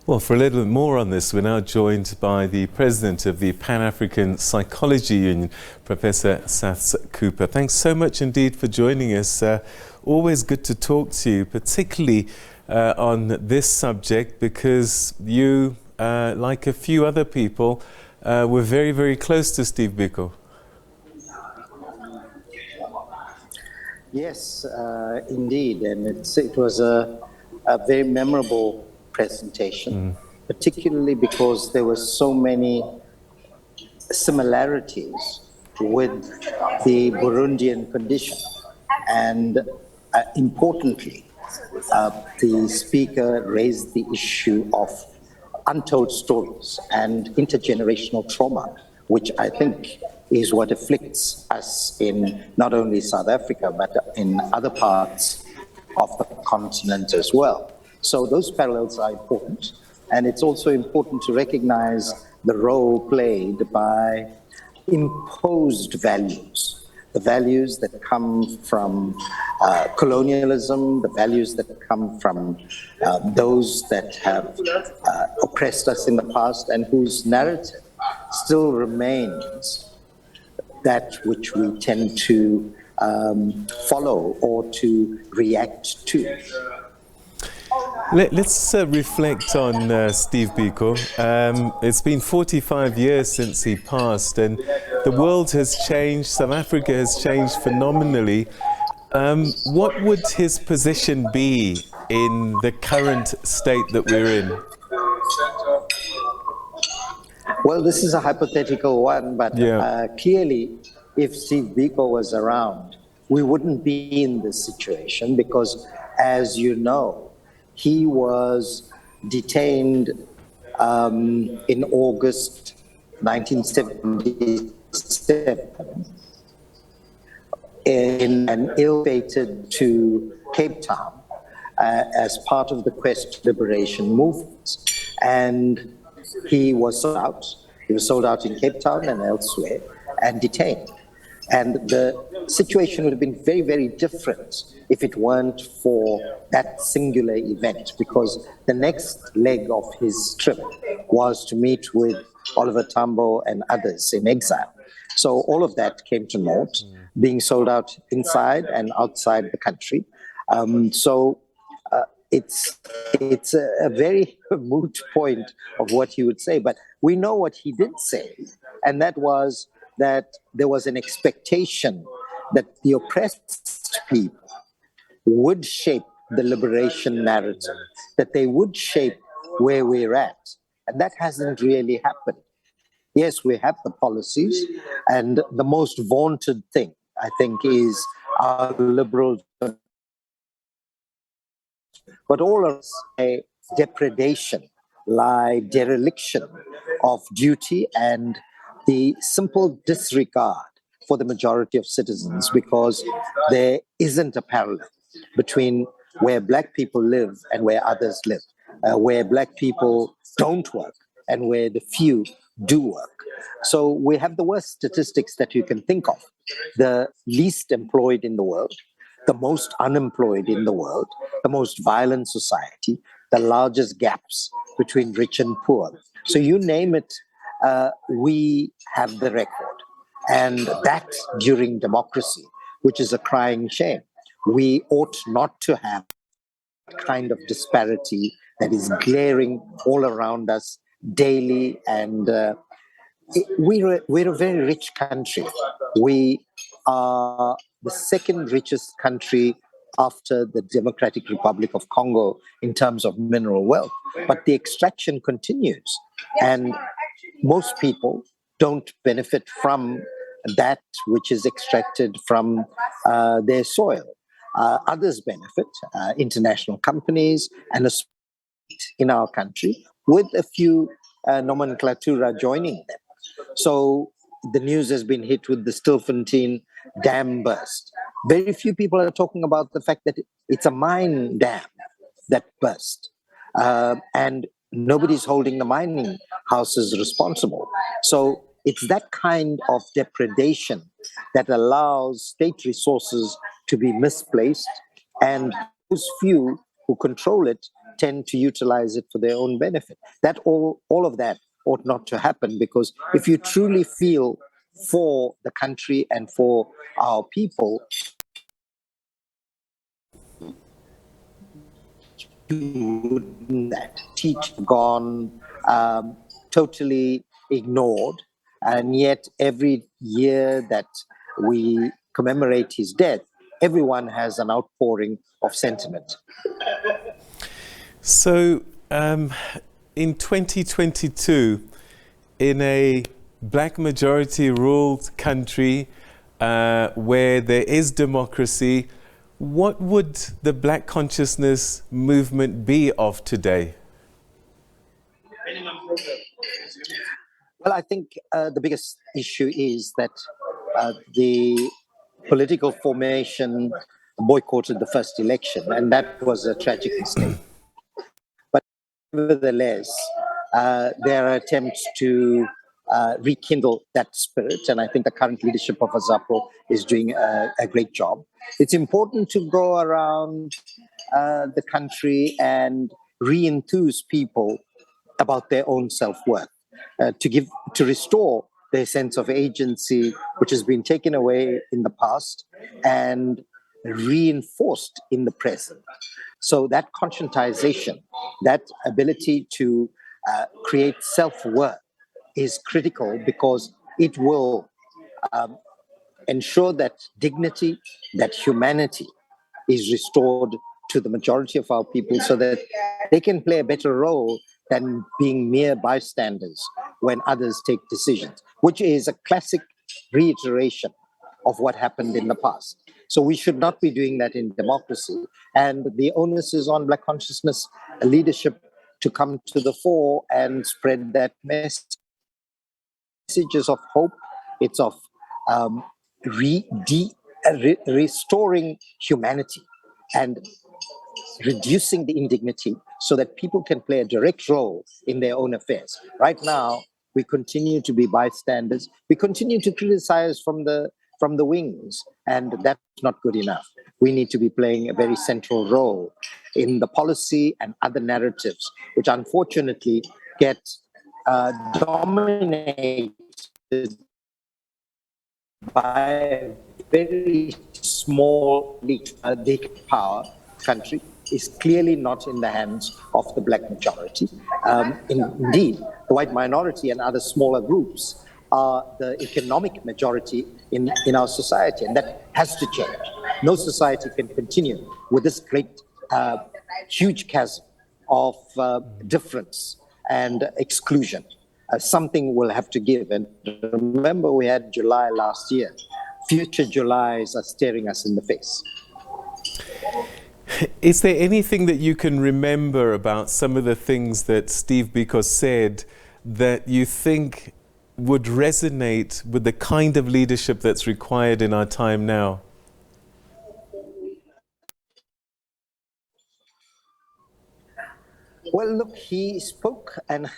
Well, for a little bit more on this, we're now joined by the president of the Pan-African Psychology Union, Professor Saths Cooper. Thanks so much indeed for joining us. Always good to talk to you, particularly on this subject, because you, like a few other people, were very, very close to Steve Biko. Yes, indeed, and it was a very memorable presentation, particularly because there were so many similarities with the Burundian condition. And importantly, the speaker raised the issue of untold stories and intergenerational trauma, which I think is what afflicts us in not only South Africa, but in other parts of the continent as well. So those parallels are important. And it's also important to recognize the role played by imposed values, the values that come from colonialism, the values that come from those that have oppressed us in the past and whose narrative still remains that which we tend to follow or to react to. Let's reflect on Steve Biko. It's been 45 years since he passed, and the world has changed. South Africa has changed phenomenally. What would his position be in the current state that we're in? Well, this is a hypothetical one, but clearly, if Steve Biko was around, we wouldn't be in this situation because, as you know, he was detained in August 1977 and ill-fated to Cape Town as part of the Quest Liberation movement. And he was sold out. He was sold out in Cape Town and elsewhere and detained. And the situation would have been very, very different if it weren't for that singular event, because the next leg of his trip was to meet with Oliver Tambo and others in exile. So all of that came to naught, being sold out inside and outside the country. It's a very moot point of what he would say, but we know what he did say, and that was that there was an expectation that the oppressed people would shape the liberation narrative, that they would shape where we're at, and that hasn't really happened. Yes, we have the policies, and the most vaunted thing, I think, is our liberal. But all of us, a depredation, like dereliction of duty and the simple disregard for the majority of citizens, because there isn't a parallel between where Black people live and where others live, where Black people don't work and where the few do work. So we have the worst statistics that you can think of, the least employed in the world, the most unemployed in the world, the most violent society, the largest gaps between rich and poor. So you name it, we have the record. And that during democracy, which is a crying shame. We ought not to have that kind of disparity that is glaring all around us daily. And we're a very rich country. We are the second richest country after the Democratic Republic of Congo in terms of mineral wealth. But the extraction continues. And most people don't benefit from that which is extracted from their soil. Others benefit, international companies and a in our country, with a few nomenclatura joining them. So the news has been hit with the Stilfontein dam burst. Very few people are talking about the fact that it's a mine dam that burst. And nobody's holding the mining houses responsible. So it's that kind of depredation that allows state resources to be misplaced, and those few who control it tend to utilize it for their own benefit. That all of that ought not to happen, because if you truly feel for the country and for our people, that teach gone, totally ignored, and yet every year that we commemorate his death, everyone has an outpouring of sentiment. So in 2022, in a black majority ruled country where there is democracy, what would the black consciousness movement be of today? Well, I think the biggest issue is that the political formation boycotted the first election, and that was a tragic mistake. But nevertheless, there are attempts to rekindle that spirit, and I think the current leadership of AZAPO is doing a great job. It's important to go around the country and re-enthuse people about their own self-worth, to restore their sense of agency, which has been taken away in the past and reinforced in the present. So that conscientization, that ability to create self-worth is critical, because it will ensure that dignity, that humanity is restored to the majority of our people, so that they can play a better role than being mere bystanders when others take decisions, which is a classic reiteration of what happened in the past. So we should not be doing that in democracy. And the onus is on Black consciousness leadership to come to the fore and spread that message. Messages of hope. It's of restoring humanity and reducing the indignity, so that people can play a direct role in their own affairs. Right now, we continue to be bystanders. We continue to criticize from the wings, and that's not good enough. We need to be playing a very central role in the policy and other narratives, which unfortunately get dominated by a very small elite. The power country is clearly not in the hands of the black majority. Indeed, the white minority and other smaller groups are the economic majority in our society, and that has to change. No society can continue with this great, huge chasm of difference and exclusion. Something will have to give. And remember, we had July last year. Future Julys are staring us in the face. Is there anything that you can remember about some of the things that Steve Biko said that you think would resonate with the kind of leadership that's required in our time now? Well, look, he spoke, and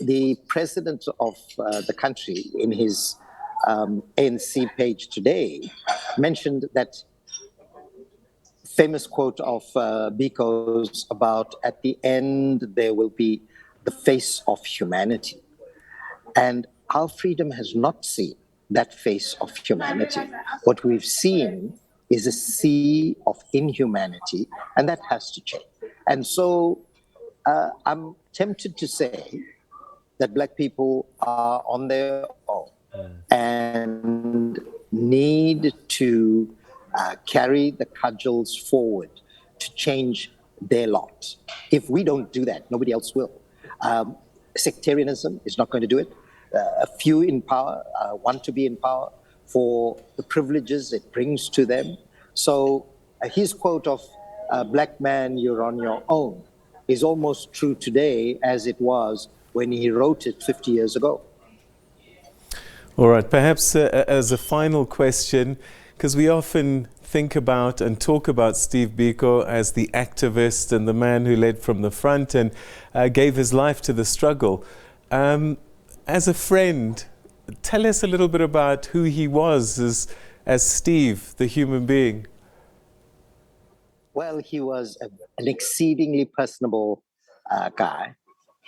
the president of the country, in his ANC page today, mentioned that famous quote of Biko's about, at the end there will be the face of humanity. And our freedom has not seen that face of humanity. What we've seen is a sea of inhumanity, and that has to change. And so I'm tempted to say that black people are on their own and need to carry the cudgels forward to change their lot. If we don't do that, nobody else will. Sectarianism is not going to do it. A few in power want to be in power for the privileges it brings to them. So his quote of, black man, you're on your own, is almost true today as it was when he wrote it 50 years ago. All right, perhaps as a final question, because we often think about and talk about Steve Biko as the activist and the man who led from the front and gave his life to the struggle. As a friend, tell us a little bit about who he was as Steve, the human being. Well, he was an exceedingly personable guy.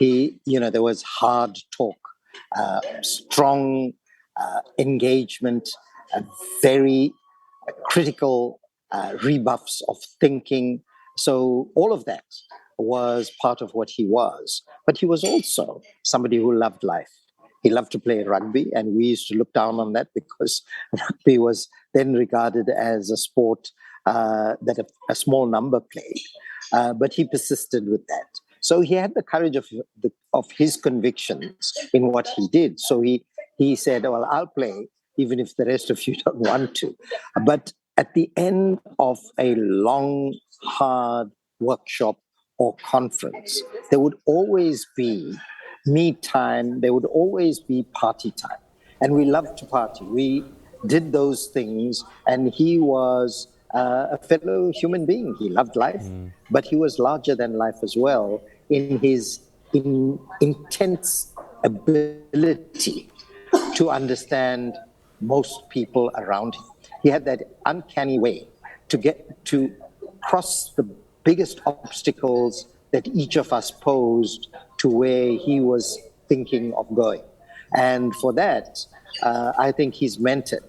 There was hard talk, strong engagement, very critical rebuffs of thinking. So all of that was part of what he was. But he was also somebody who loved life. He loved to play rugby, and we used to look down on that because rugby was then regarded as a sport that a small number played. But he persisted with that. So he had the courage of his convictions in what he did. So he said, well, I'll play even if the rest of you don't want to. But at the end of a long, hard workshop or conference, there would always be me time, there would always be party time. And we loved to party. We did those things, and he was a fellow human being. He loved life, but he was larger than life as well in his intense ability to understand most people around him. He had that uncanny way to cross the biggest obstacles that each of us posed to where he was thinking of going. And for that, I think he's mentored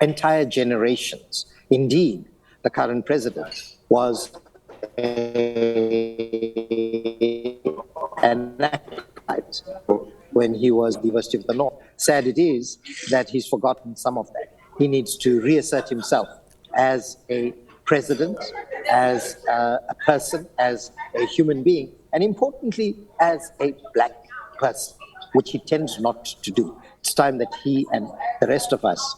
entire generations. Indeed, the current president was an acolyte when he was at the University of the North. Sad it is that he's forgotten some of that. He needs to reassert himself as a president, as a person, as a human being, and importantly, as a black person, which he tends not to do. It's time that he and the rest of us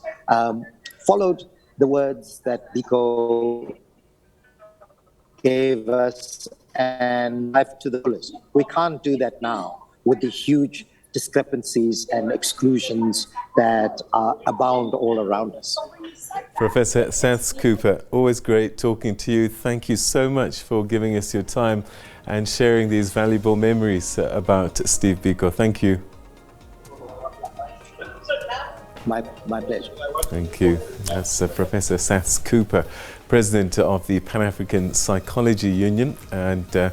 followed the words that Biko gave us and life to the fullest. We can't do that now with the huge discrepancies and exclusions that abound all around us. Professor Saths Cooper, always great talking to you. Thank you so much for giving us your time and sharing these valuable memories about Steve Biko. Thank you. My pleasure. Thank you. That's Professor Saths Cooper, President of the Pan-African Psychology Union and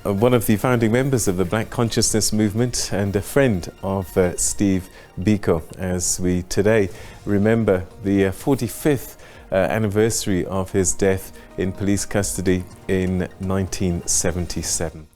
one of the founding members of the Black Consciousness Movement and a friend of Steve Biko, as we today remember the 45th anniversary of his death in police custody in 1977.